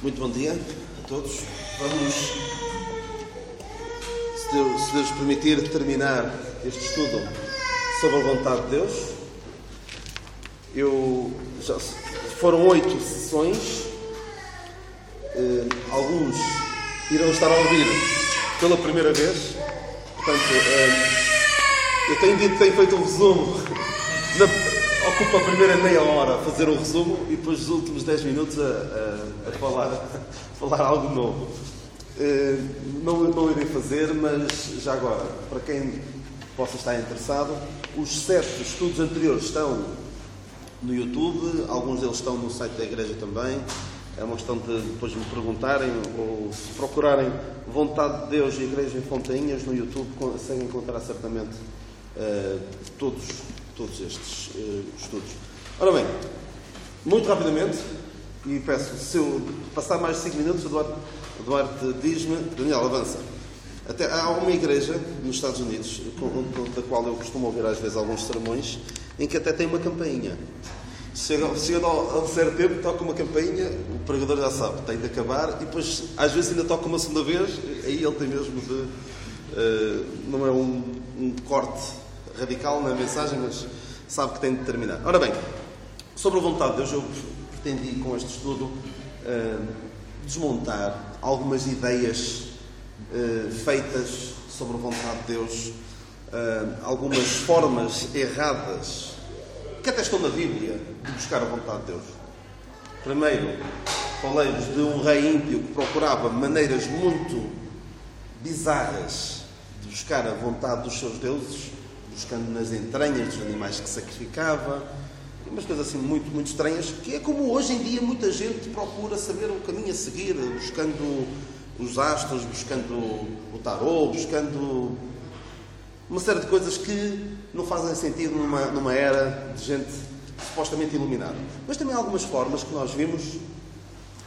Muito bom dia a todos. Vamos, se Deus permitir, terminar este estudo sobre a vontade de Deus. Foram 8 sessões. Alguns irão estar a ouvir pela primeira vez. Portanto, eu tenho feito um resumo. Ocupa a primeira meia hora a fazer o resumo e depois os últimos 10 minutos a falar algo novo. Não irei fazer, mas já agora, para quem possa estar interessado, os 7 estudos anteriores estão no YouTube, alguns deles estão no site da igreja também. É uma questão de depois me perguntarem ou se procurarem Vontade de Deus e Igreja em Fontainhas no YouTube, conseguem encontrar certamente todos estes estudos. Ora bem, muito rapidamente, e peço, se eu passar mais de 5 minutos, Eduardo diz-me, Daniel, avança. Há uma igreja nos Estados Unidos, da qual eu costumo ouvir às vezes alguns sermões, em que até tem uma campainha. Chega ao certo tempo, toca uma campainha, o pregador já sabe, tem de acabar, e depois às vezes ainda toca uma segunda vez, aí ele tem mesmo de... não é um corte radical na mensagem, mas sabe que tem de terminar. Ora bem, sobre a vontade de Deus, eu pretendi com este estudo desmontar algumas ideias feitas sobre a vontade de Deus, algumas formas erradas que até estão na Bíblia de buscar a vontade de Deus. Primeiro, falei-vos de um rei ímpio que procurava maneiras muito bizarras de buscar a vontade dos seus deuses, buscando nas entranhas dos animais que sacrificava, umas coisas assim muito, muito estranhas, que é como hoje em dia muita gente procura saber o caminho a seguir, buscando os astros, buscando o tarô, buscando uma série de coisas que não fazem sentido numa era de gente supostamente iluminada. Mas também há algumas formas que nós vimos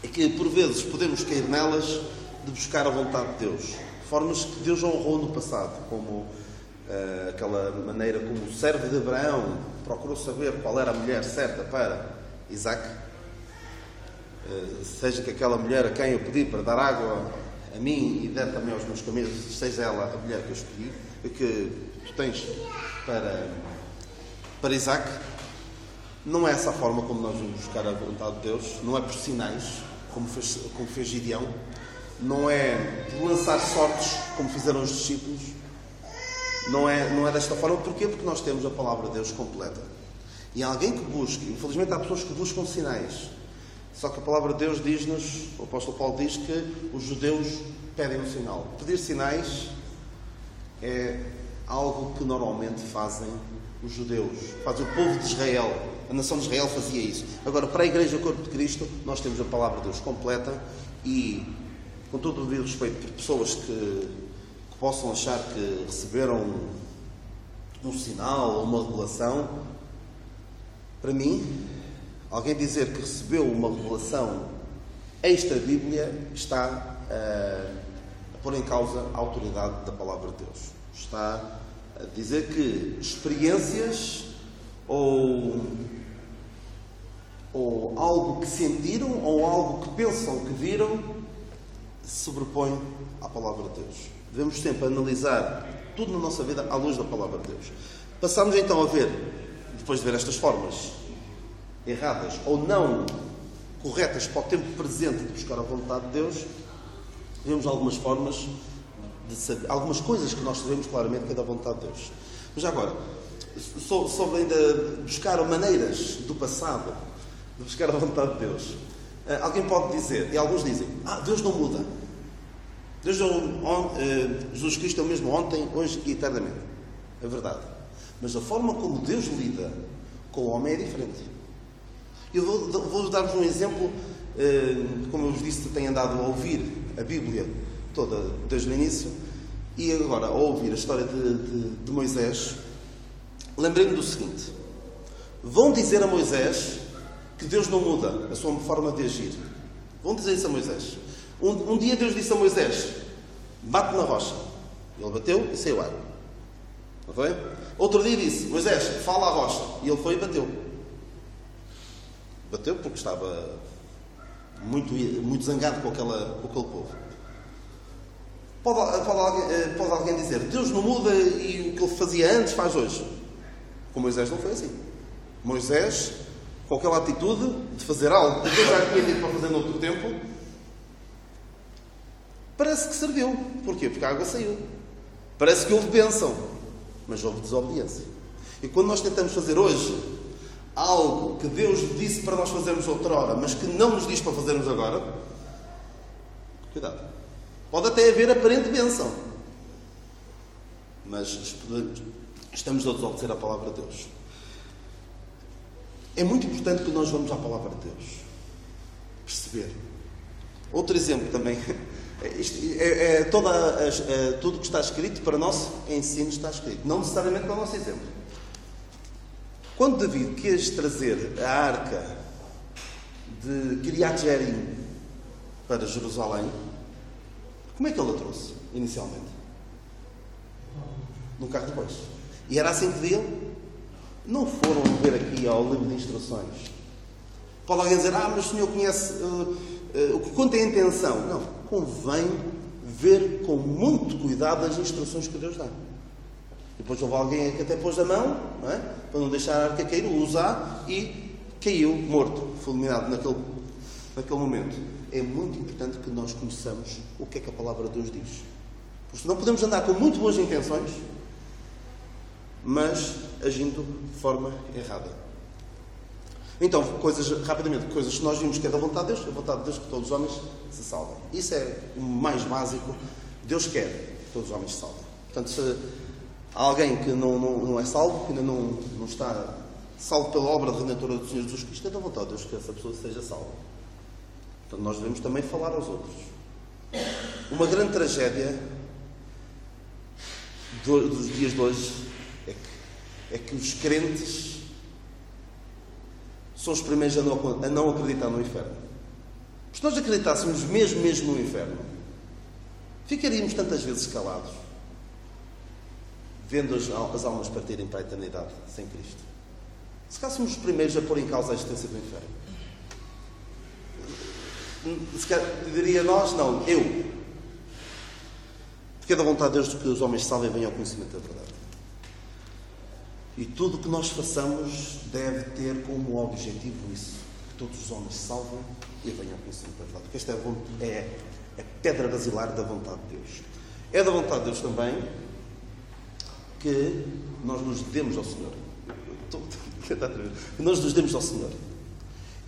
e que por vezes podemos cair nelas de buscar a vontade de Deus. Formas que Deus honrou no passado, como aquela maneira como o servo de Abraão procurou saber qual era a mulher certa para Isaac, seja que aquela mulher a quem eu pedi para dar água a mim e der também aos meus caminhos, seja ela a mulher que eu escolhi, que tu tens para Isaac. Não é essa a forma como nós vamos buscar a vontade de Deus, não é por sinais, como fez Gideão, não é por lançar sortes, como fizeram os discípulos. Não é desta forma. Porquê? Porque nós temos a palavra de Deus completa. E há alguém que busca, infelizmente há pessoas que buscam sinais. Só que a palavra de Deus diz-nos, o apóstolo Paulo diz que os judeus pedem um sinal. Pedir sinais é algo que normalmente fazem os judeus, fazem o povo de Israel. A nação de Israel fazia isso. Agora, para a Igreja Corpo de Cristo, nós temos a palavra de Deus completa e, com todo o devido respeito por pessoas que possam achar que receberam um sinal ou uma revelação, para mim, alguém dizer que recebeu uma revelação extra-Bíblia está a pôr em causa a autoridade da palavra de Deus. Está a dizer que experiências ou algo que sentiram ou algo que pensam que viram se sobrepõe à palavra de Deus. Devemos sempre analisar tudo na nossa vida à luz da palavra de Deus. Passamos então a ver, depois de ver estas formas erradas ou não corretas para o tempo presente de buscar a vontade de Deus, vemos algumas formas de saber, algumas coisas que nós sabemos claramente que é da vontade de Deus. Mas agora, sobre ainda buscar maneiras do passado de buscar a vontade de Deus, alguém pode dizer, e alguns dizem, Deus não muda. Jesus Cristo é o mesmo ontem, hoje e eternamente. É verdade. Mas a forma como Deus lida com o homem é diferente. Eu vou dar-vos um exemplo. Como eu vos disse, tenho andado a ouvir a Bíblia toda desde o início e agora a ouvir a história de Moisés. Lembrei-me do seguinte: vão dizer a Moisés que Deus não muda a sua forma de agir. Vão dizer isso a Moisés. Um dia Deus disse a Moisés: bate na rocha. Ele bateu e saiu água. Não foi? Outro dia disse: Moisés, fala à rocha. E ele foi e bateu. Bateu porque estava muito zangado com aquele povo. Pode alguém dizer, Deus não muda e o que ele fazia antes faz hoje. Com Moisés não foi assim. Moisés, com aquela atitude de fazer algo que Deus já tinha dito para fazer noutro tempo, parece que serviu. Porquê? Porque a água saiu. Parece que houve bênção, mas houve desobediência. E quando nós tentamos fazer hoje algo que Deus disse para nós fazermos outrora, mas que não nos diz para fazermos agora, cuidado. Pode até haver aparente bênção, mas estamos a desobedecer à palavra de Deus. É muito importante que nós vamos à palavra de Deus. Perceber. Outro exemplo também. Tudo o que está escrito para nosso ensino está escrito. Não necessariamente para o nosso exemplo. Quando David quis trazer a arca de Kiriat Jearim para Jerusalém, como é que ele a trouxe, inicialmente? Num carro de bois. E era assim que viam? Não foram ver aqui ao livro de instruções. Pode alguém dizer, mas o senhor conhece o que conta é a intenção. Não, convém ver com muito cuidado as instruções que Deus dá. Depois houve alguém que até pôs a mão, não é? Para não deixar a arca cair, o usar, e caiu morto, fulminado naquele momento. É muito importante que nós conheçamos o que é que a palavra de Deus diz. Porque não podemos andar com muito boas intenções, mas agindo de forma errada. Então, rapidamente, coisas que nós vimos que é da vontade de Deus, a vontade de Deus que todos os homens se salvem. Isso é o mais básico. Deus quer que todos os homens se salvem. Portanto, se há alguém que não é salvo, que ainda não está salvo pela obra de redentora do Senhor Jesus Cristo, é da vontade de Deus que essa pessoa seja salva. Portanto, nós devemos também falar aos outros. Uma grande tragédia dos dias de hoje é que os crentes são os primeiros a não acreditar no inferno. Se nós acreditássemos mesmo no inferno, ficaríamos tantas vezes calados, vendo as almas partirem para a eternidade sem Cristo. Se fôssemos os primeiros a pôr em causa a existência do inferno. Se calhar diria nós, não, eu. Porque é da vontade de Deus que os homens salvem e venham ao conhecimento da verdade. E tudo o que nós façamos deve ter como objetivo isso. Que todos os homens salvem e venham ao conhecimento da verdade. Porque esta é a pedra basilar da vontade de Deus. É da vontade de Deus também que nós nos demos ao Senhor. Nós nos demos ao Senhor.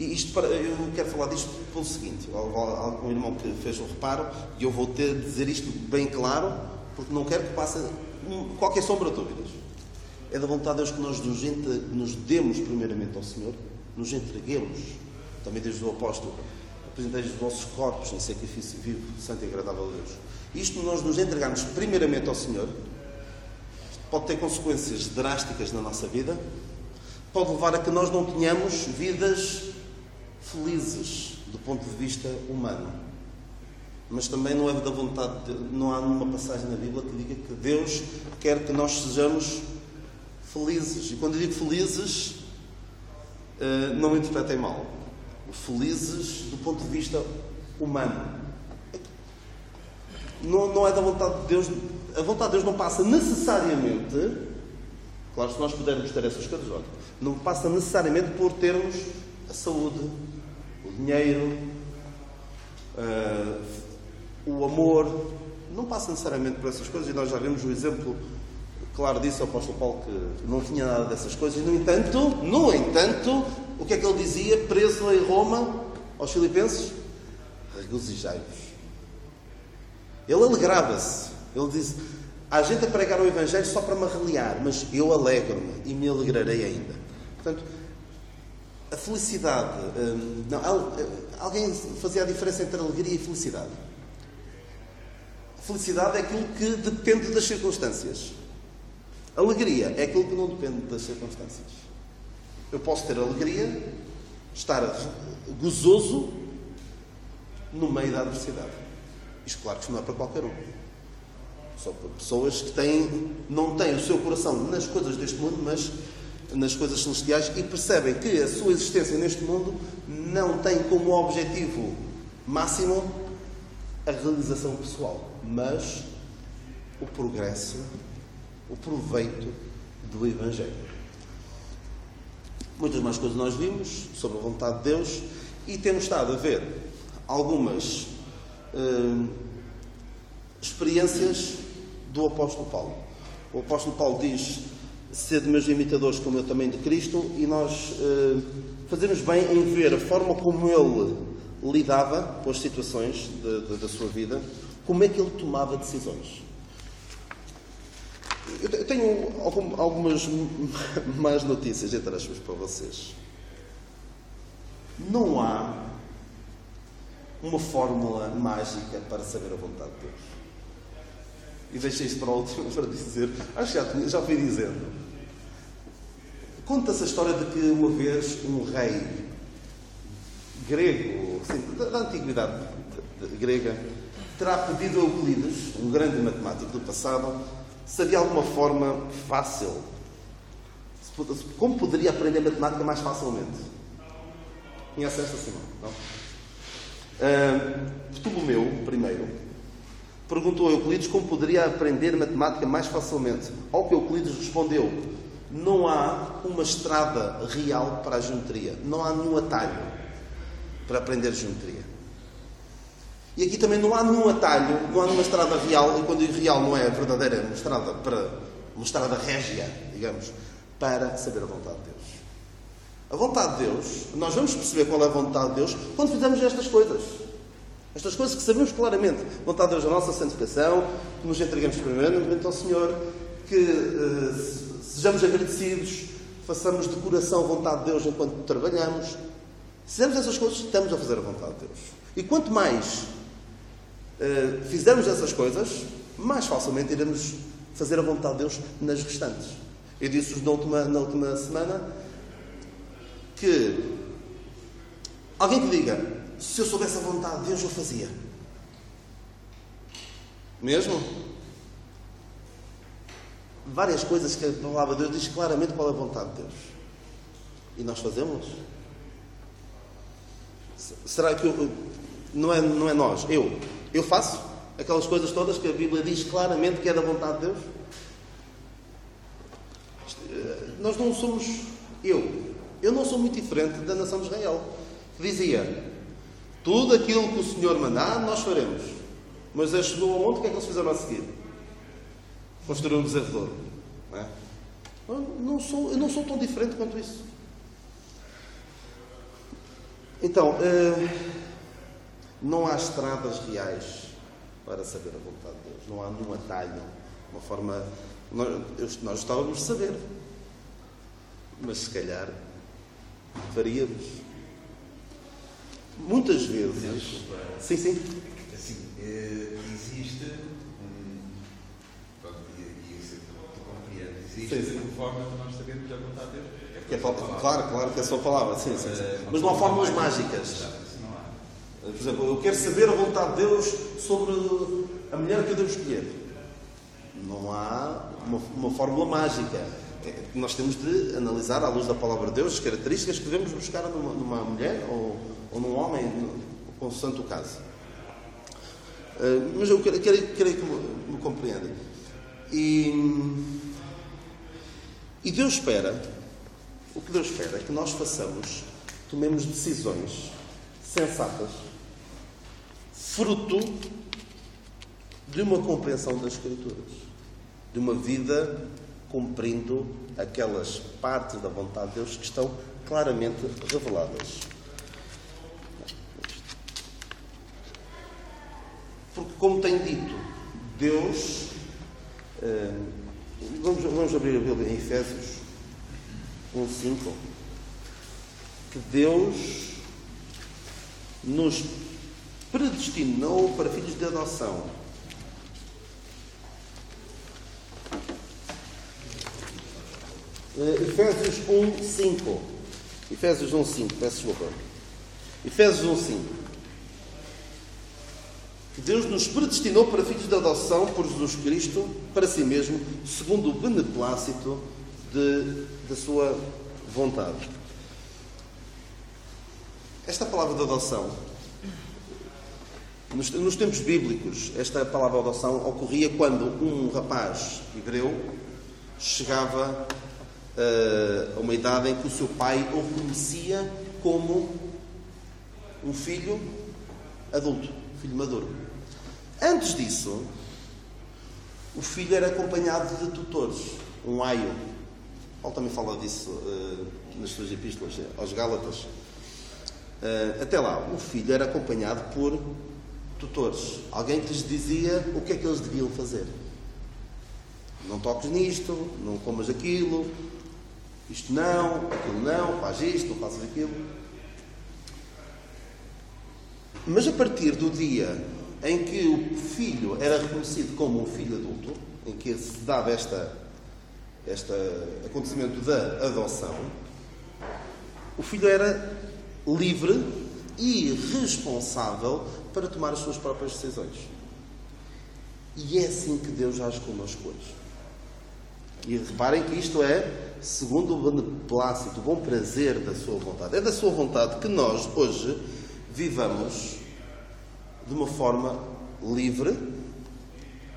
E eu quero falar disto pelo seguinte. Há algum irmão que fez um reparo e eu vou ter de dizer isto bem claro, porque não quero que passe qualquer sombra de dúvidas. É da vontade de Deus que nós nos demos primeiramente ao Senhor, nos entreguemos. Também diz o apóstolo, apresenteis os vossos corpos em sacrifício vivo, santo e agradável a Deus. Isto nós nos entregarmos primeiramente ao Senhor pode ter consequências drásticas na nossa vida, pode levar a que nós não tenhamos vidas felizes do ponto de vista humano. Mas também não é da vontade não há nenhuma passagem na Bíblia que diga que Deus quer que nós sejamos felizes. E quando eu digo felizes, não me interpretem mal. Felizes do ponto de vista humano. Não é da vontade de Deus. A vontade de Deus não passa necessariamente, claro, se nós pudermos ter essas coisas, olha, não passa necessariamente por termos a saúde, o dinheiro, o amor. Não passa necessariamente por essas coisas, e nós já vimos o exemplo claro disso, o apóstolo Paulo, que não tinha nada dessas coisas. No entanto, o que é que ele dizia, preso em Roma, aos Filipenses? Regozijai-vos. Ele alegrava-se. Ele disse, há gente a pregar o Evangelho só para me arreliar, mas eu alegro-me e me alegrarei ainda. Portanto, a felicidade... alguém fazia a diferença entre alegria e felicidade. A felicidade é aquilo que depende das circunstâncias. A alegria é aquilo que não depende das circunstâncias. Eu posso ter alegria, estar gozoso no meio da adversidade. Isto, claro, que não é para qualquer um. Só para pessoas que não têm o seu coração nas coisas deste mundo, mas nas coisas celestiais e percebem que a sua existência neste mundo não tem como objetivo máximo a realização pessoal, mas o progresso, o proveito do Evangelho. Muitas mais coisas nós vimos sobre a vontade de Deus e temos estado a ver algumas experiências do apóstolo Paulo. O apóstolo Paulo diz: sede meus imitadores como eu também de Cristo, e nós fazemos bem em ver a forma como ele lidava com as situações da sua vida, como é que ele tomava decisões. Eu tenho algumas más notícias, entre aspas, para vocês. Não há uma fórmula mágica para saber a vontade de Deus. E deixei isso para o último para dizer. Acho que já fui dizendo. Conta-se a história de que uma vez um rei grego, assim, da antiguidade grega, terá pedido a Euclides, um grande matemático do passado, se havia alguma forma fácil, como poderia aprender matemática mais facilmente. Conhece esta, Simão? Não? Ptolomeu I perguntou a Euclides como poderia aprender matemática mais facilmente. Ao que Euclides respondeu: não há uma estrada real para a geometria. Não há nenhum atalho para aprender geometria. E aqui também não há nenhum atalho, não há nenhuma estrada real, e quando digo real não é verdadeira, é uma estrada régia, digamos, para saber a vontade de Deus. A vontade de Deus, nós vamos perceber qual é a vontade de Deus quando fizermos estas coisas. Estas coisas que sabemos claramente. A vontade de Deus é a nossa santificação, que nos entregamos primeiramente ao Senhor, que sejamos agradecidos, façamos de coração a vontade de Deus enquanto trabalhamos. Se fizermos essas coisas, estamos a fazer a vontade de Deus. E quanto mais fizermos essas coisas, mais facilmente iremos fazer a vontade de Deus nas restantes. Eu disse-vos na última semana que alguém que diga: se eu soubesse a vontade de Deus, eu fazia. Mesmo? Várias coisas que a palavra de Deus diz claramente qual é a vontade de Deus. E nós fazemos? Será que não é nós? Eu faço aquelas coisas todas que a Bíblia diz claramente que é da vontade de Deus? Nós não somos... Eu não sou muito diferente da nação de Israel, que dizia: tudo aquilo que o Senhor mandar, nós faremos. Mas chegou ao monte, o que é que eles fizeram a seguir? Construíram um bezerro de ouro. Não é? Eu não sou tão diferente quanto isso. Então, não há estradas reais para saber a vontade de Deus. Não há nenhum atalho, uma forma... Nós estávamos a saber. Mas se calhar faríamos. Muitas vezes... Sim. Assim, existe tu compreendes, existe uma forma de nós sabermos a vontade de Deus. Claro que é a sua palavra, sim. Mas não há fórmulas mágicas. Por exemplo, eu quero saber a vontade de Deus sobre a mulher que eu devo escolher. Não há uma fórmula mágica. Nós temos de analisar, à luz da palavra de Deus, as características que devemos buscar numa mulher ou num homem, consoante o caso. Mas eu quero que me compreendem. E Deus espera, o que Deus espera é que nós tomemos decisões sensatas, fruto de uma compreensão das Escrituras, de uma vida cumprindo aquelas partes da vontade de Deus que estão claramente reveladas. Porque, como tem dito, Deus... Vamos abrir a Bíblia em Efésios 1:5. Que Deus nos predestinou para filhos de adoção. Efésios 1:5. Efésios 1:5, peço desculpa. Efésios 1:5. Deus nos predestinou para filhos de adoção por Jesus Cristo, para si mesmo, segundo o beneplácito da sua vontade. Esta palavra de adoção, nos tempos bíblicos, esta palavra de adoção ocorria quando um rapaz hebreu chegava a uma idade em que o seu pai o reconhecia como um filho adulto, filho maduro. Antes disso, o filho era acompanhado de tutores, um aio. Paulo também fala disso nas suas epístolas aos Gálatas. Até lá, o filho era acompanhado por tutores, alguém que lhes dizia o que é que eles deviam fazer. Não toques nisto, não comas aquilo, isto não, aquilo não, faz isto, não fazes aquilo. Mas a partir do dia em que o filho era reconhecido como um filho adulto, em que se dava este acontecimento da adoção, o filho era livre e responsável para tomar as suas próprias decisões. E é assim que Deus age connosco hoje. E reparem que isto é segundo o beneplácito, o bom prazer da sua vontade. É da sua vontade que nós hoje vivamos de uma forma livre,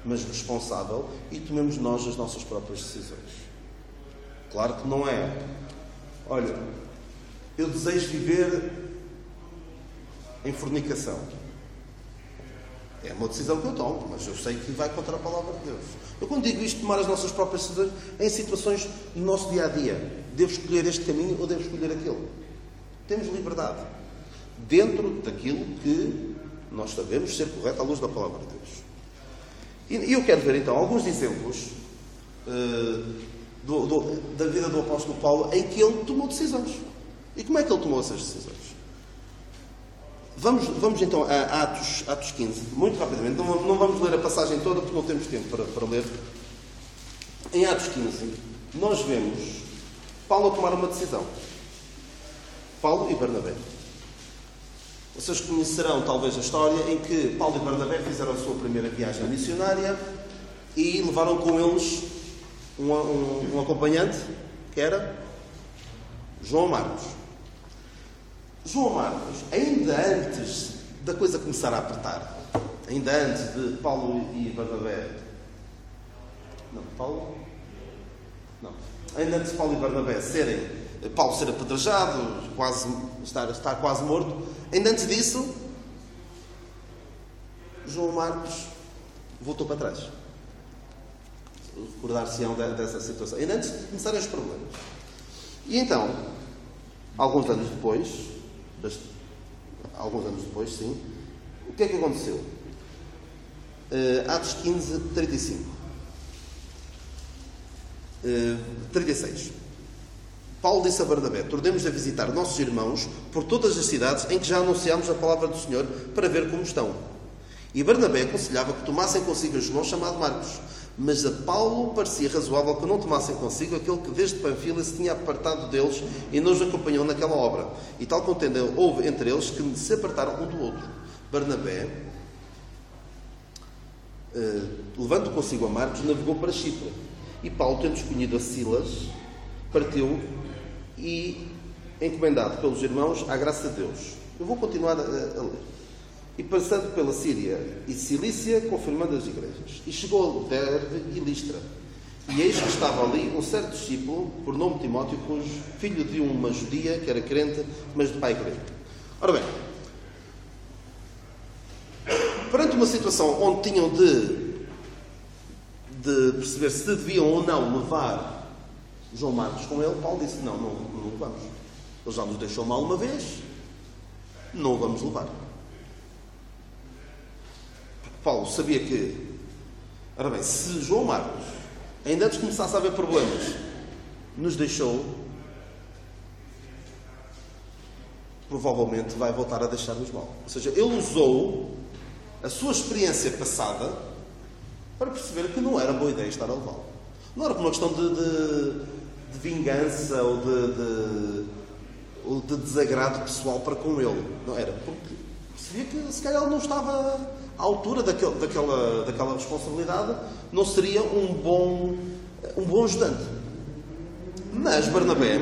mas responsável, e tomemos nós as nossas próprias decisões. Claro que não é, olha, eu desejo viver em fornicação. É uma decisão que eu tomo, mas eu sei que vai contra a palavra de Deus. Eu, quando digo isto, tomar as nossas próprias decisões em situações do nosso dia-a-dia. Devo escolher este caminho ou devo escolher aquele? Temos liberdade. Dentro daquilo que nós sabemos ser correto à luz da palavra de Deus. E eu quero ver, então, alguns exemplos da vida do apóstolo Paulo em que ele tomou decisões. E como é que ele tomou essas decisões? Vamos então a Atos 15, muito rapidamente. Não vamos ler a passagem toda porque não temos tempo para ler. Em Atos 15, nós vemos Paulo a tomar uma decisão. Paulo e Barnabé. Vocês conhecerão talvez a história em que Paulo e Barnabé fizeram a sua primeira viagem missionária e levaram com eles um acompanhante, que era João Marcos. João Marcos, ainda antes da coisa começar a apertar, ainda antes de Paulo e Barnabé... Ainda antes de Paulo e Barnabé Paulo ser apedrejado, estar quase morto, ainda antes disso, João Marcos voltou para trás. Recordar-se-ão dessa situação. Ainda antes de começarem os problemas. E então, alguns anos depois, sim, o que é que aconteceu? Atos 15, 35. 36. Paulo disse a Barnabé: tornemos a visitar nossos irmãos por todas as cidades em que já anunciámos a palavra do Senhor para ver como estão. E Barnabé aconselhava que tomassem consigo um irmão chamado Marcos. Mas a Paulo parecia razoável que não tomassem consigo aquele que desde Panfilha se tinha apartado deles e não os acompanhou naquela obra. E tal contenda houve entre eles que se apartaram um do outro. Barnabé, levando consigo a Marcos, navegou para Chipre. E Paulo, tendo escolhido a Silas, partiu e, encomendado pelos irmãos, à graça de Deus. Eu vou continuar a ler. E passando pela Síria e Cilícia, confirmando as igrejas. E chegou a Derbe e Listra. E eis que estava ali um certo discípulo, por nome Timóteo, cujo filho de uma judia, que era crente, mas de pai grego. Ora bem, perante uma situação onde tinham de perceber se deviam ou não levar João Marcos com ele, Paulo disse: não levamos. Ele já nos deixou mal uma vez, não o vamos levar. Paulo sabia que, ora bem, se João Marcos, ainda antes de começasse a haver problemas, nos deixou, provavelmente vai voltar a deixar-nos mal. Ou seja, ele usou a sua experiência passada para perceber que não era boa ideia estar a levá-lo. Não era por uma questão de vingança ou de desagrado pessoal para com ele. Não era porque percebia que se calhar ele não estava à altura daquela responsabilidade, não seria um bom ajudante. Mas Barnabé,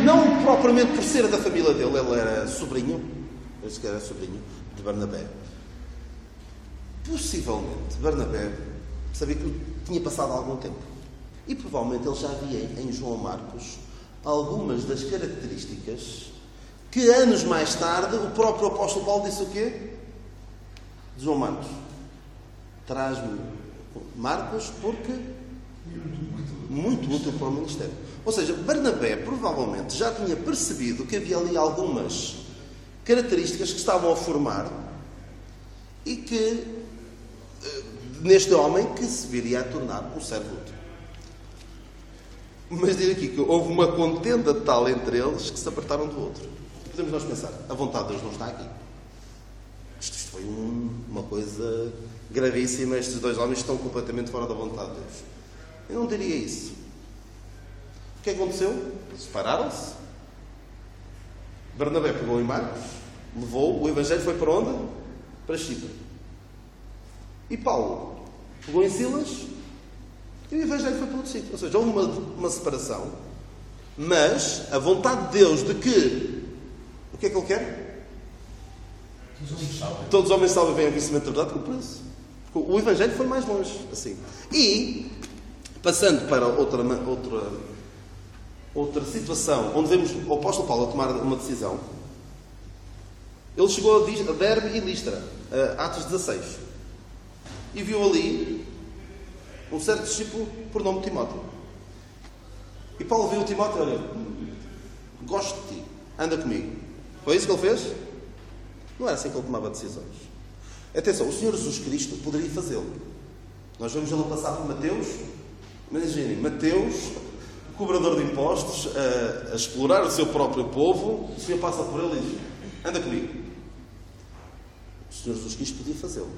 não propriamente por ser da família dele, ele era sobrinho, esse que era sobrinho de Barnabé. Possivelmente Barnabé sabia que tinha passado algum tempo. E provavelmente ele já via em João Marcos algumas das características que anos mais tarde o próprio apóstolo Paulo disse o quê? De João Marcos. Traz-me Marcos porque muito útil para o ministério. Ou seja, Barnabé provavelmente já tinha percebido que havia ali algumas características que estavam a formar e que neste homem que se viria a tornar um servo útil. Mas digo aqui que houve uma contenda tal entre eles que se apartaram do outro. Podemos nós pensar, a vontade de Deus não está aqui. Isto foi uma coisa gravíssima. Estes dois homens estão completamente fora da vontade de Deus. Eu não diria isso. O que aconteceu? Separaram-se. Barnabé pegou em Marcos, levou, o Evangelho foi para onde? Para Chipre. E Paulo pegou em Silas e o Evangelho foi para outro sítio. Ou seja, houve uma separação, mas a vontade de Deus de que... O que é que Ele quer? Todos os homens salvem bem o conhecimento da verdade, como por isso. O Evangelho foi mais longe, assim. E, passando para outra situação, onde vemos o apóstolo Paulo a tomar uma decisão, ele chegou a Derbe e Listra, Atos 16, e viu ali um certo discípulo por nome Timóteo. E Paulo viu o Timóteo e olha, gosto de ti, anda comigo. Foi isso que ele fez? Não era assim que ele tomava decisões. Atenção, o Senhor Jesus Cristo poderia fazê-lo. Nós vamos ele passar por Mateus. Imaginem, Mateus, o cobrador de impostos, a explorar o seu próprio povo. O Senhor passa por ele e diz, anda comigo. O Senhor Jesus Cristo podia fazê-lo,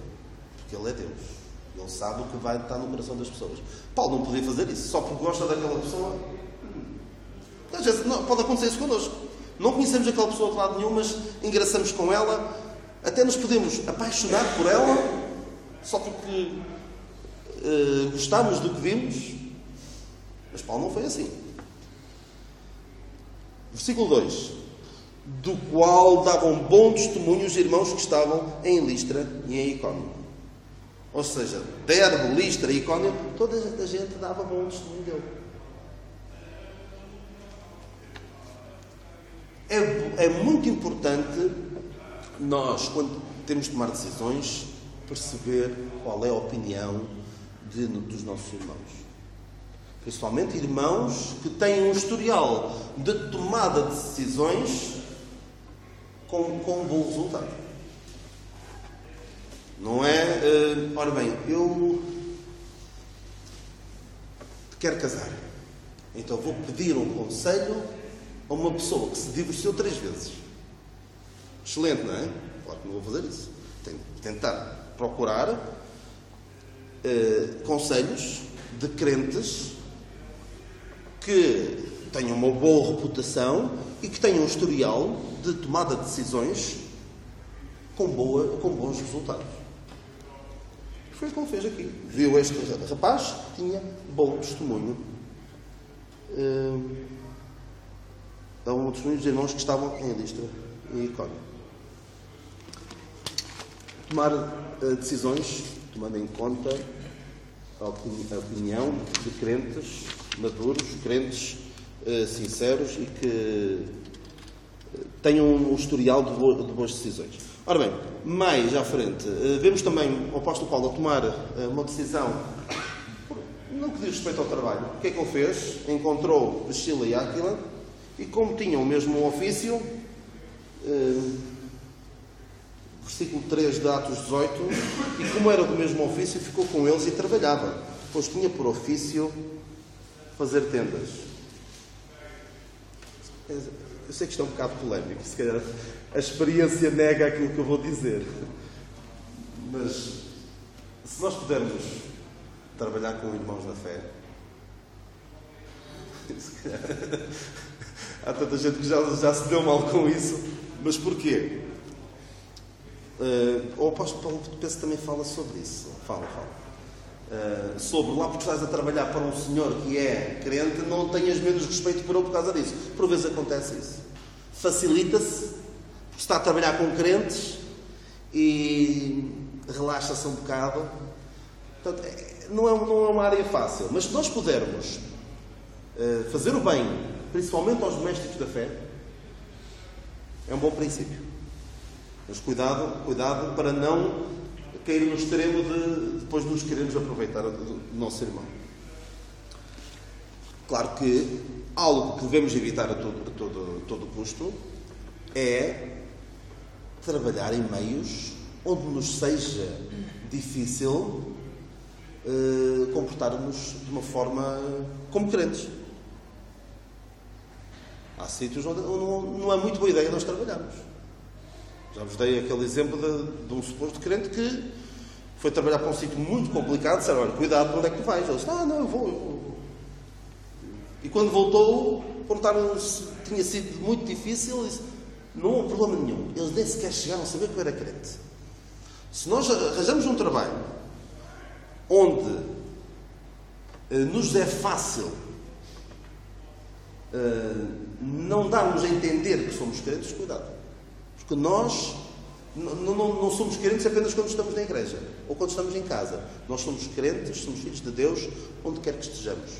porque Ele é Deus. Ele sabe o que vai estar no coração das pessoas. Paulo não podia fazer isso, só porque gosta daquela pessoa. Às vezes pode acontecer isso connosco. Não conhecemos aquela pessoa de lado nenhum, mas engraçamos com ela, até nos podemos apaixonar por ela, só porque gostamos do que vimos. Mas Paulo não foi assim. Versículo 2. Do qual davam bom testemunho os irmãos que estavam em Listra e em Icónio. Ou seja, Derbe, Listra e Icónio, toda a gente dava bom testemunho dele. É muito importante nós, quando temos de tomar decisões, perceber qual é a opinião dos nossos irmãos. Principalmente irmãos que têm um historial de tomada de decisões com um bom resultado. Não é... ora bem, eu quero casar. Então vou pedir um conselho a uma pessoa que se divorciou 3 vezes. Excelente, não é? Claro que não vou fazer isso. Tenho que tentar procurar conselhos de crentes que tenham uma boa reputação e que tenham um historial de tomada de decisões com bons resultados. Foi como fez aqui. Viu este rapaz que tinha bom testemunho. Davam um testemunho dos irmãos que estavam em Listra e Icónio. Tomar decisões, tomando em conta a opinião de crentes maduros, crentes sinceros e que tenham um historial de boas decisões. Ora bem, mais à frente, vemos também o apóstolo Paulo a tomar uma decisão no que diz respeito ao trabalho. O que é que ele fez? Encontrou Priscila e Áquila e, como tinham o mesmo ofício, versículo 3 de Atos 18, e como era do mesmo ofício, ficou com eles e trabalhava, pois tinha por ofício fazer tendas. Eu sei que isto é um bocado polémico, se calhar a experiência nega aquilo que eu vou dizer, mas se nós pudermos trabalhar com irmãos na fé, se calhar, há tanta gente que já se deu mal com isso, mas porquê? O apóstolo Paulo, penso, também fala sobre isso. Fala. sobre lá porque estás a trabalhar para um senhor que é crente, não tenhas menos respeito por ele por causa disso. Por vezes acontece isso. Facilita-se, porque está a trabalhar com crentes e relaxa-se um bocado. Portanto, não é uma área fácil. Mas se nós pudermos fazer o bem, principalmente aos domésticos da fé, é um bom princípio. Mas cuidado para não cair no extremo de depois nos queremos aproveitar do nosso irmão. Claro que algo que devemos evitar a todo custo é trabalhar em meios onde nos seja difícil comportarmos de uma forma como crentes. Há sítios onde não é muito boa ideia nós trabalharmos. Já vos dei aquele exemplo de um suposto crente que foi trabalhar para um sítio muito complicado. Disseram, olha, cuidado, para onde é que tu vais? Ele disse, não, eu vou. E quando voltou, perguntaram se tinha sido muito difícil. Ele disse, não houve problema nenhum. Eles nem sequer chegaram a saber que eu era crente. Se nós arranjamos um trabalho onde nos é fácil não darmos a entender que somos crentes, cuidado. Porque nós não somos crentes apenas quando estamos na igreja ou quando estamos em casa. Nós somos crentes, somos filhos de Deus, onde quer que estejamos.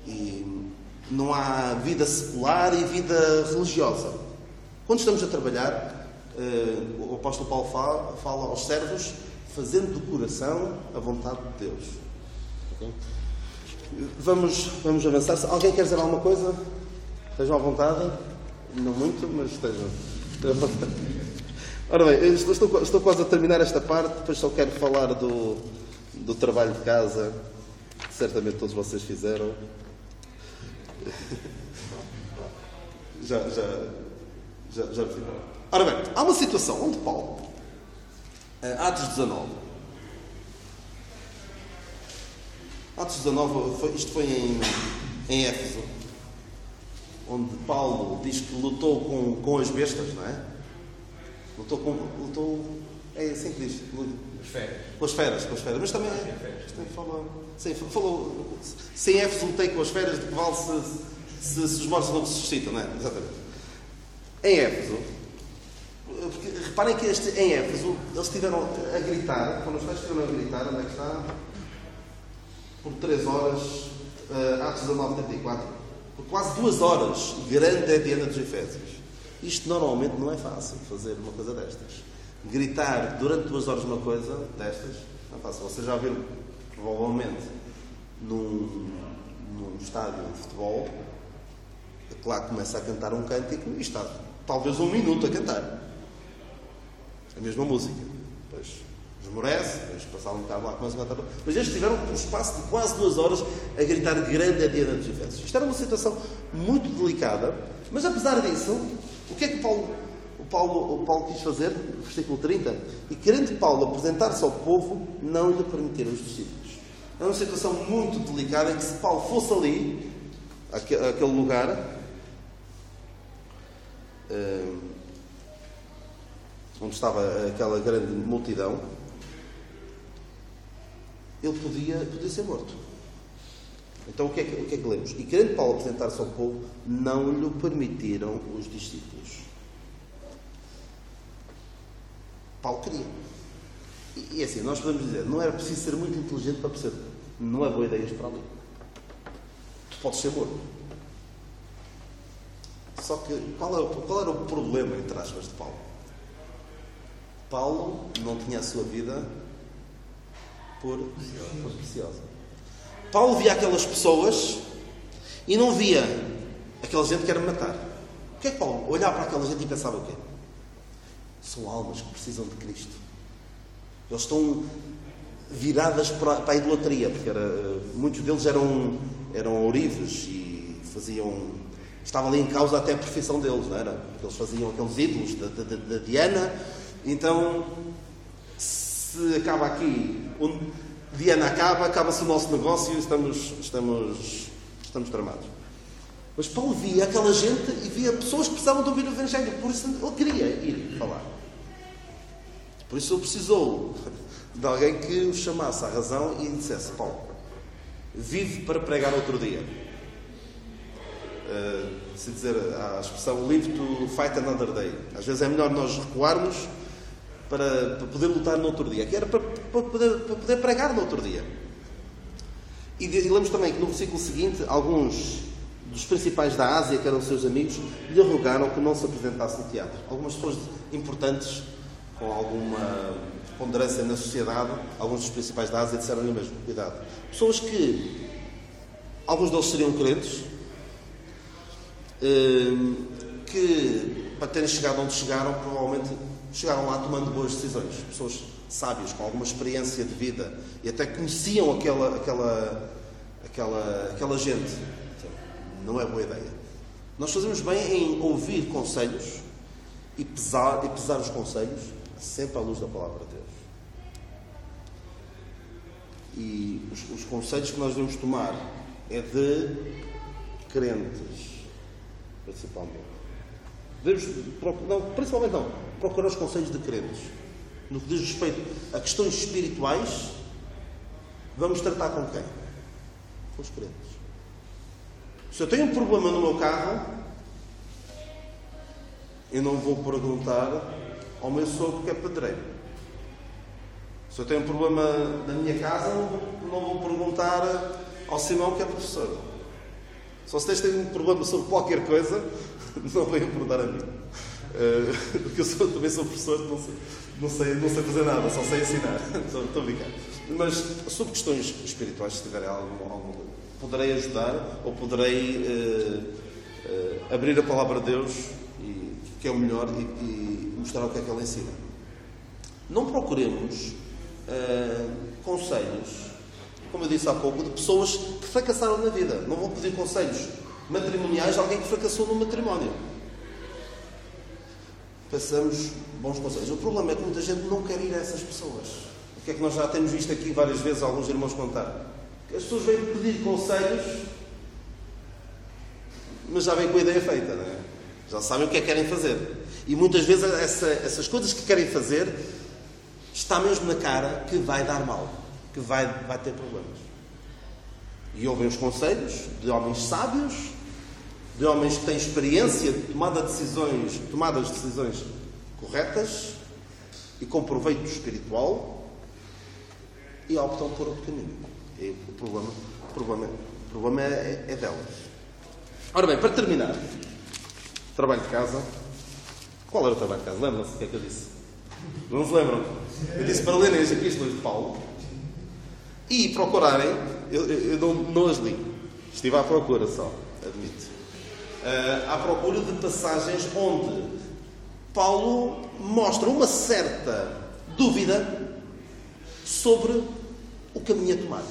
E não há vida secular e vida religiosa. Quando estamos a trabalhar, o apóstolo Paulo fala aos servos, fazendo do coração a vontade de Deus. Okay? Vamos avançar. Se alguém quer dizer alguma coisa, estejam à vontade. Não muito, mas estejam. Ora bem, estou quase a terminar esta parte, depois só quero falar do trabalho de casa, que certamente todos vocês fizeram. Já fizeram. Ora bem, há uma situação onde Paulo, Atos 19, isto foi em Éfeso, onde Paulo diz que lutou com as bestas, não é? Lutou é assim que diz. Com as feras. Mas também fala. Sim, falou. Se em Éfeso lutei com as feras, de que vale se os mortos não ressuscitam, não é? Exatamente. Em Éfeso, porque reparem que em Éfeso, eles estiveram a gritar, quando os pais estiveram a gritar, onde é que está? Por 3 horas, Atos 19:34. Por quase 2 horas, grande é a Diana dos Efésios. Isto normalmente não é fácil, fazer uma coisa destas. Gritar durante 2 horas uma coisa destas, não é fácil. Vocês já viram, provavelmente, num estádio de futebol, que lá começa a cantar um cântico e está talvez 1 minuto a cantar. A mesma música. Depois esmorece, depois passar um bocado lá, começa a cantar. Mas eles tiveram um espaço de quase 2 horas a gritar grande a Diana dos Efésios. Isto era uma situação muito delicada, mas apesar disso, o que é que o Paulo quis fazer? Versículo 30. E querendo Paulo apresentar-se ao povo, não lhe permitiram os discípulos. É uma situação muito delicada em que se Paulo fosse ali, aquele lugar, onde estava aquela grande multidão, ele podia ser morto. Então o que é que lemos? E querendo Paulo apresentar-se ao povo, não lhe permitiram os discípulos. Paulo queria. E assim, nós podemos dizer, não era preciso ser muito inteligente para perceber. Não é boa ideia ir para ali. Tu podes ser morto. Só que qual era o problema, entre aspas, de Paulo? Paulo não tinha a sua vida por preciosa. Paulo via aquelas pessoas e não via aquela gente que era matar. O que é que Paulo olhava para aquela gente e pensava o quê? São almas que precisam de Cristo. Eles estão viradas para a idolatria, porque muitos deles eram ourives e estava ali em causa até a profissão deles, não era? Porque eles faziam aqueles ídolos da Diana. Então, se acaba aqui, onde Diana acaba-se o nosso negócio e estamos tramados. Mas Paulo via aquela gente e via pessoas que precisavam de ouvir o Evangelho, por isso ele queria ir falar. Por isso ele precisou de alguém que o chamasse à razão e dissesse: Paulo, vive para pregar outro dia. Se dizer a expressão live to fight another day. Às vezes é melhor nós recuarmos para poder lutar no outro dia. Que era para poder pregar no outro dia. E lemos também que no versículo seguinte, alguns dos principais da Ásia, que eram seus amigos, lhe rogaram que não se apresentasse no teatro. Algumas pessoas importantes, com alguma ponderância na sociedade, alguns dos principais da Ásia disseram-lhe mesmo: cuidado. Pessoas que, alguns deles seriam crentes, que para terem chegado onde chegaram, provavelmente chegaram lá tomando boas decisões. Pessoas sábias, com alguma experiência de vida, e até conheciam aquela gente. Não é boa ideia. Nós fazemos bem em ouvir conselhos e pesar os conselhos sempre à luz da palavra de Deus. E os conselhos que nós devemos tomar é de crentes, principalmente. Principalmente não. Procurar os conselhos de crentes. No que diz respeito a questões espirituais, vamos tratar com quem? Com os crentes. Se eu tenho um problema no meu carro, eu não vou perguntar ao meu sogro que é pedreiro. Se eu tenho um problema na minha casa, não vou perguntar ao Simão que é professor. Só se vocês têm um problema sobre qualquer coisa, não venham perguntar a mim. Porque eu também sou professor, não sei fazer nada, só sei ensinar. Estou a brincar. Mas sobre questões espirituais, se tiverem alguma poderei ajudar, ou poderei abrir a palavra de Deus, que é o melhor, e mostrar o que é que ela ensina. Não procuremos conselhos, como eu disse há pouco, de pessoas que fracassaram na vida. Não vou pedir conselhos matrimoniais de alguém que fracassou no matrimónio. Peçamos bons conselhos. O problema é que muita gente não quer ir a essas pessoas. O que é que nós já temos visto aqui várias vezes alguns irmãos contar? As pessoas vêm pedir conselhos, mas já vêm com a ideia feita, não é? Já sabem o que é que querem fazer. E muitas vezes essas coisas que querem fazer está mesmo na cara que vai dar mal, que vai ter problemas. E ouvem os conselhos de homens sábios, de homens que têm experiência de tomada de decisões corretas e com proveito espiritual, e optam por outro caminho. E o problema é delas. Ora bem, para terminar, trabalho de casa. Qual era o trabalho de casa? Lembram-se o que é que eu disse? Não se lembram? Eu disse para lerem as epístolas de Paulo e procurarem. Eu não as li. Estive à procura só, admito. À procura de passagens onde Paulo mostra uma certa dúvida sobre o caminho a tomar.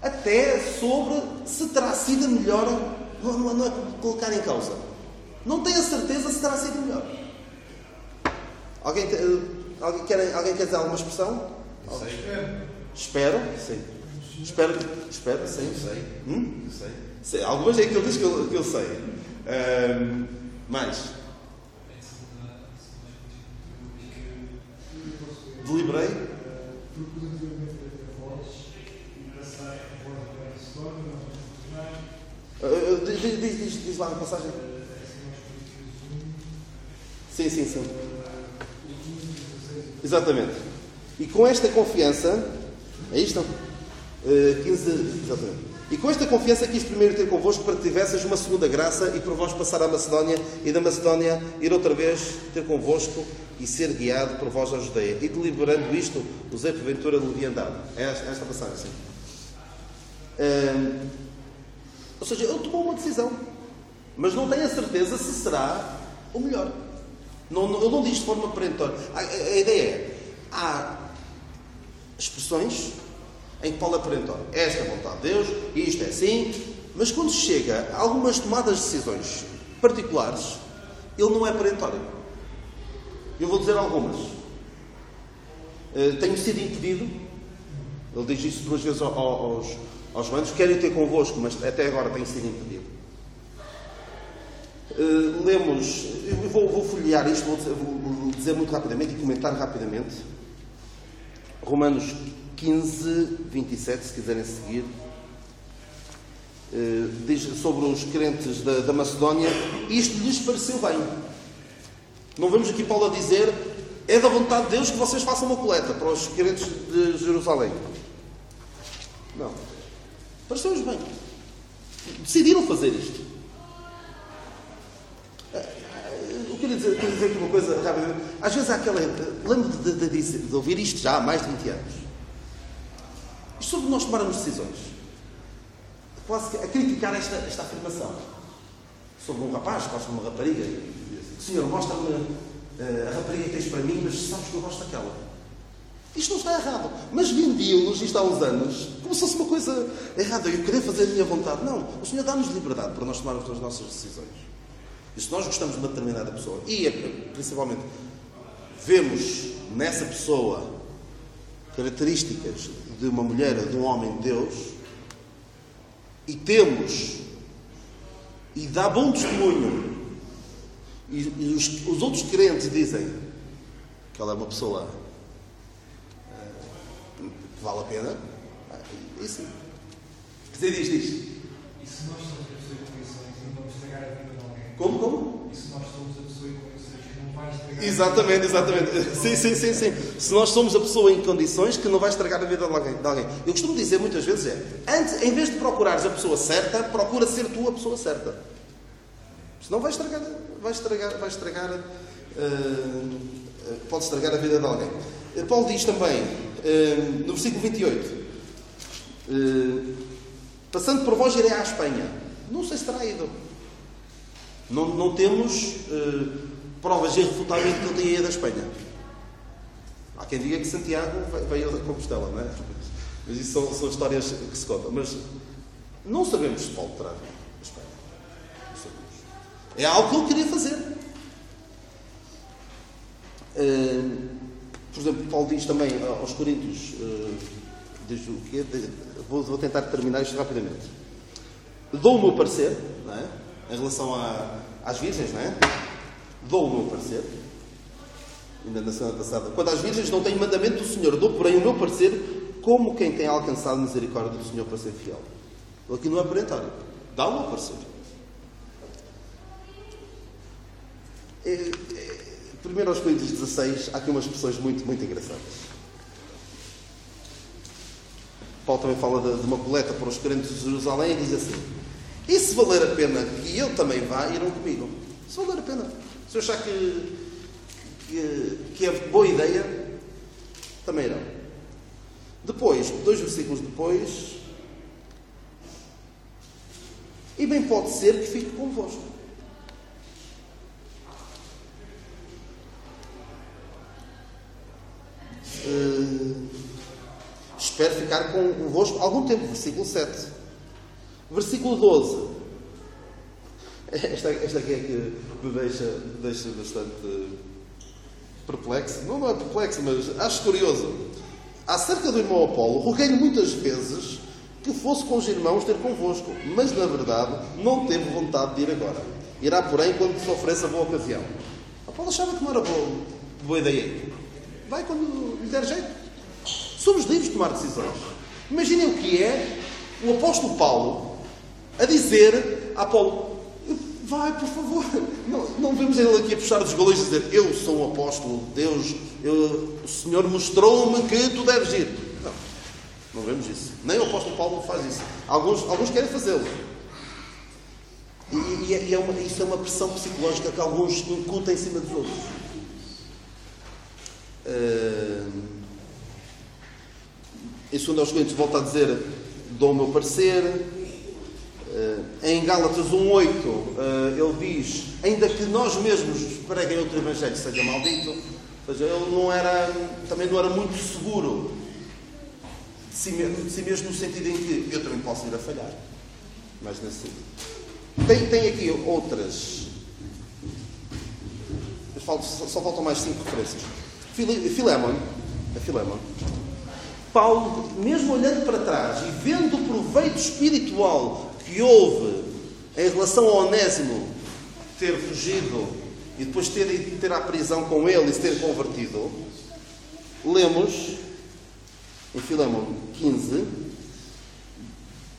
Até sobre se terá sido melhor, não é colocar em causa. Não tenho a certeza se terá sido melhor. Alguém quer dizer alguma expressão? Espero, sim. Espero, sim. Sei. Algumas é que ele diz que eu sei. Mais. Deliberei. Diz lá na passagem. Sim. Exatamente. E com esta confiança, é isto? 15, exatamente. E com esta confiança quis primeiro ter convosco para que tivesseis uma segunda graça e por vós passar à Macedónia e da Macedónia ir outra vez ter convosco e ser guiado por vós à Judeia. E deliberando isto, usei porventura de leviandade. É esta passagem, sim. Ou seja, ele tomou uma decisão, mas não tenho a certeza se será o melhor. Ele não diz de forma perentória. A ideia é, há expressões em que Paulo é perentório. Esta é a vontade de Deus, e isto é assim, mas quando chega a algumas tomadas de decisões particulares, ele não é perentório. Eu vou dizer algumas. Tenho sido impedido, ele diz isso 2 vezes aos romanos, quero ir ter convosco, mas até agora tenho sido impedido. Lemos, eu vou folhear isto, vou dizer muito rapidamente e comentar rapidamente. Romanos 15, 27, se quiserem seguir, diz sobre os crentes da Macedónia, isto lhes pareceu bem. Não vemos aqui Paulo a dizer, é da vontade de Deus que vocês façam uma coleta para os crentes de Jerusalém. Não. Pareceu-lhes bem. Decidiram fazer isto. Eu queria dizer aqui uma coisa rápida. Às vezes há aquela... Lembro de ouvir isto já há mais de 20 anos. Isto sobre nós tomarmos decisões. Quase a criticar esta afirmação. Sobre um rapaz, gosta de uma rapariga. Senhor, mostra-me a rapariga que tens para mim, mas sabes que eu gosto daquela. Isto não está errado. Mas vendiam-nos isto há uns anos como se fosse uma coisa errada. Eu querer fazer a minha vontade. Não. O Senhor dá-nos liberdade para nós tomarmos as nossas decisões. E se nós gostamos de uma determinada pessoa, e principalmente vemos nessa pessoa características de uma mulher ou de um homem de Deus, e temos, e dá bom testemunho, e os outros crentes dizem que ela é uma pessoa que vale a pena, isso. Diz. E se nós somos a pessoa em condições e não vamos estragar a vida de alguém? Como? E se nós somos a pessoa em condições que não vai estragar Exatamente. Sim. Se nós somos a pessoa em condições que não vai estragar a vida de alguém. Eu costumo dizer muitas vezes antes, em vez de procurares a pessoa certa, procura ser tu a pessoa certa. Senão vai estragar pode estragar a vida de alguém. Paulo diz também, no versículo 28, passando por vós irei à Espanha. Não sei se terá ido. Não temos provas irrefutáveis que ele tenha ido à Espanha. Há quem diga que Santiago veio a Compostela, não é? Mas isso são histórias que se contam. Mas não sabemos se Paulo terá ido à Espanha. Não sabemos. É algo que ele queria fazer. Por exemplo, Paulo diz também aos Coríntios, diz o quê? Vou tentar terminar isto rapidamente. Dou o meu parecer, não é? Em relação às virgens, não é? Dou o meu parecer. Ainda na semana passada. Quando às virgens não tenho mandamento do Senhor, dou, porém, o meu parecer como quem tem alcançado misericórdia do Senhor para ser fiel. Ele aqui não é perentório. Dá o meu parecer. Primeiro aos Coríntios 16, há aqui umas expressões muito, muito engraçadas. Paulo também fala de uma coleta para os crentes de Jerusalém e diz assim: e se valer a pena que eu também vá, irão comigo. Se valer a pena. Se eu achar que é boa ideia, também irão. Depois, 2 versículos depois, e bem pode ser que fique convosco. Espero ficar convosco algum tempo. Versículo 7. Versículo 12. Esta aqui é que me deixa bastante perplexo. Não é perplexo, mas acho curioso. Acerca do irmão Apolo, roguei-lhe muitas vezes que fosse com os irmãos ter convosco, mas na verdade não teve vontade de ir agora. Irá, porém, quando se ofereça boa ocasião. Apolo achava que não era boa ideia. Vai quando lhe der jeito. Somos livres de tomar decisões. Imaginem o que é o apóstolo Paulo a dizer a Apolo: vai, por favor. Não vemos ele aqui a puxar os galões e dizer: eu sou um apóstolo de Deus, o Senhor mostrou-me que tu deves ir. Não vemos isso. Nem o apóstolo Paulo faz isso. Alguns querem fazê-lo. E isso é uma pressão psicológica que alguns incutem em cima dos outros. Em 2 Coríntios volta a dizer: dou o meu parecer. Em Gálatas 1:8 ele diz: ainda que nós mesmos preguem outro evangelho seja maldito. Ou seja, ele também não era muito seguro de si mesmo, no sentido em que eu também posso ir a falhar. Mas nesse sentido. Tem aqui outras. Só faltam mais 5 referências. Filémon. Paulo, mesmo olhando para trás e vendo o proveito espiritual que houve em relação ao Onésimo ter fugido e depois ter à prisão com ele e se ter convertido, lemos em Filemão 15,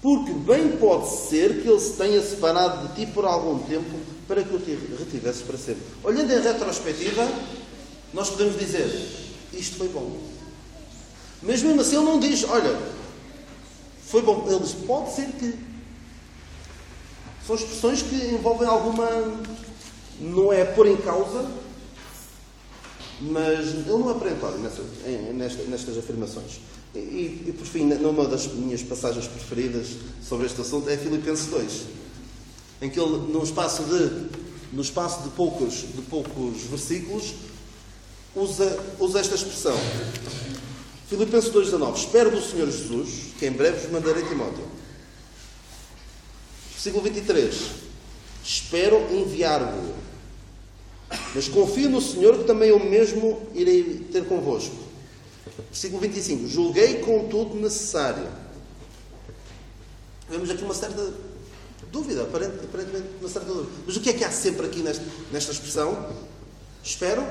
porque bem pode ser que ele se tenha separado de ti por algum tempo para que o te retivesses para sempre. Olhando em retrospectiva, nós podemos dizer, isto foi bom. Mas mesmo assim ele não diz, olha, foi bom. Ele diz, pode ser que. São expressões que envolvem alguma... Não é pôr em causa, mas ele não é perentório nestas afirmações. E por fim, numa das minhas passagens preferidas sobre este assunto é Filipenses 2, em que ele, no espaço de poucos versículos, usa esta expressão. Filipenses 2,19. Espero do Senhor Jesus, que em breve vos mandarei Timóteo. Versículo 23. Espero enviar-vos, mas confio no Senhor que também eu mesmo irei ter convosco. Versículo 25. Julguei contudo necessário. Vemos aqui uma certa dúvida, aparentemente uma certa dúvida. Mas o que é que há sempre aqui nesta expressão? Espero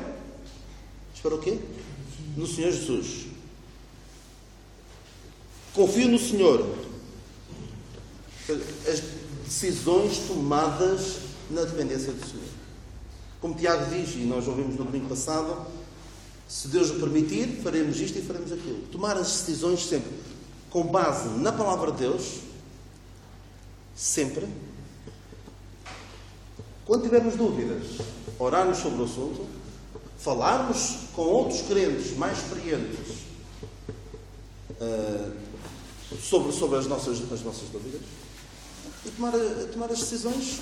o quê? No Senhor Jesus. Confio no Senhor. As decisões tomadas na dependência do Senhor. Como Tiago diz, e nós ouvimos no domingo passado, se Deus o permitir, faremos isto e faremos aquilo. Tomar as decisões sempre com base na palavra de Deus, sempre. Quando tivermos dúvidas, orarmos sobre o assunto, falarmos com outros crentes mais experientes sobre as nossas dúvidas e tomar as decisões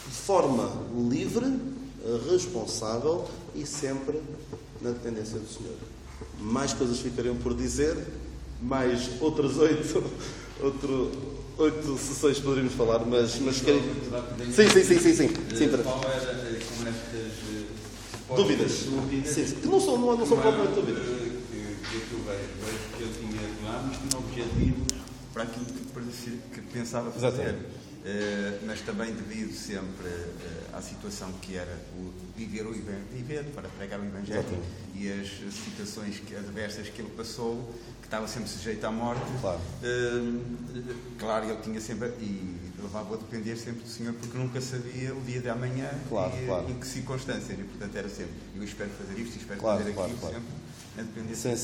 de forma livre, responsável e sempre na dependência do Senhor. Mais coisas ficariam por dizer, mais outras 8 sessões poderíamos falar, mas querem... Sim. Qual era como estas dúvidas? Sim. Que não são propriamente dúvidas. Que eu vejo que ele tinha lá, mas tinha objetivos para aquilo que pensava fazer. Mas também devido sempre à situação que era o viver para pregar o Evangelho. Exatamente. E as situações adversas que ele passou, que estava sempre sujeito à morte. Claro, ele tinha sempre, e levava a depender sempre do Senhor, porque nunca sabia o dia de amanhã em que circunstâncias, e portanto era sempre, eu espero fazer isto, espero fazer aquilo, sempre a depender. Sim.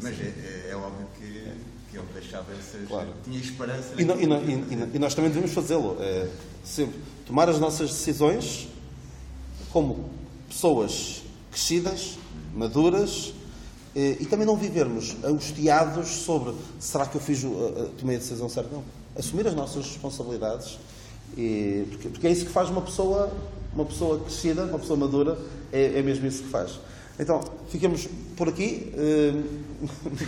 Mas é óbvio que ele deixava essas... Tinha esperança... E nós também devemos fazê-lo. Sempre tomar as nossas decisões como pessoas crescidas, maduras, e também não vivermos angustiados sobre será que eu tomei a decisão certa? Não. Assumir as nossas responsabilidades, porque é isso que faz uma pessoa crescida, uma pessoa madura, é mesmo isso que faz. Então, ficamos por aqui.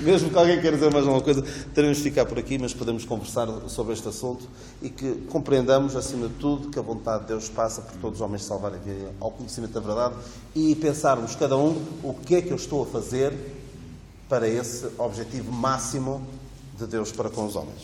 Mesmo que alguém queira dizer mais alguma coisa, teremos de ficar por aqui, mas podemos conversar sobre este assunto e que compreendamos, acima de tudo, que a vontade de Deus passa por todos os homens se salvarem ao conhecimento da verdade e pensarmos cada um o que é que eu estou a fazer para esse objetivo máximo de Deus para com os homens.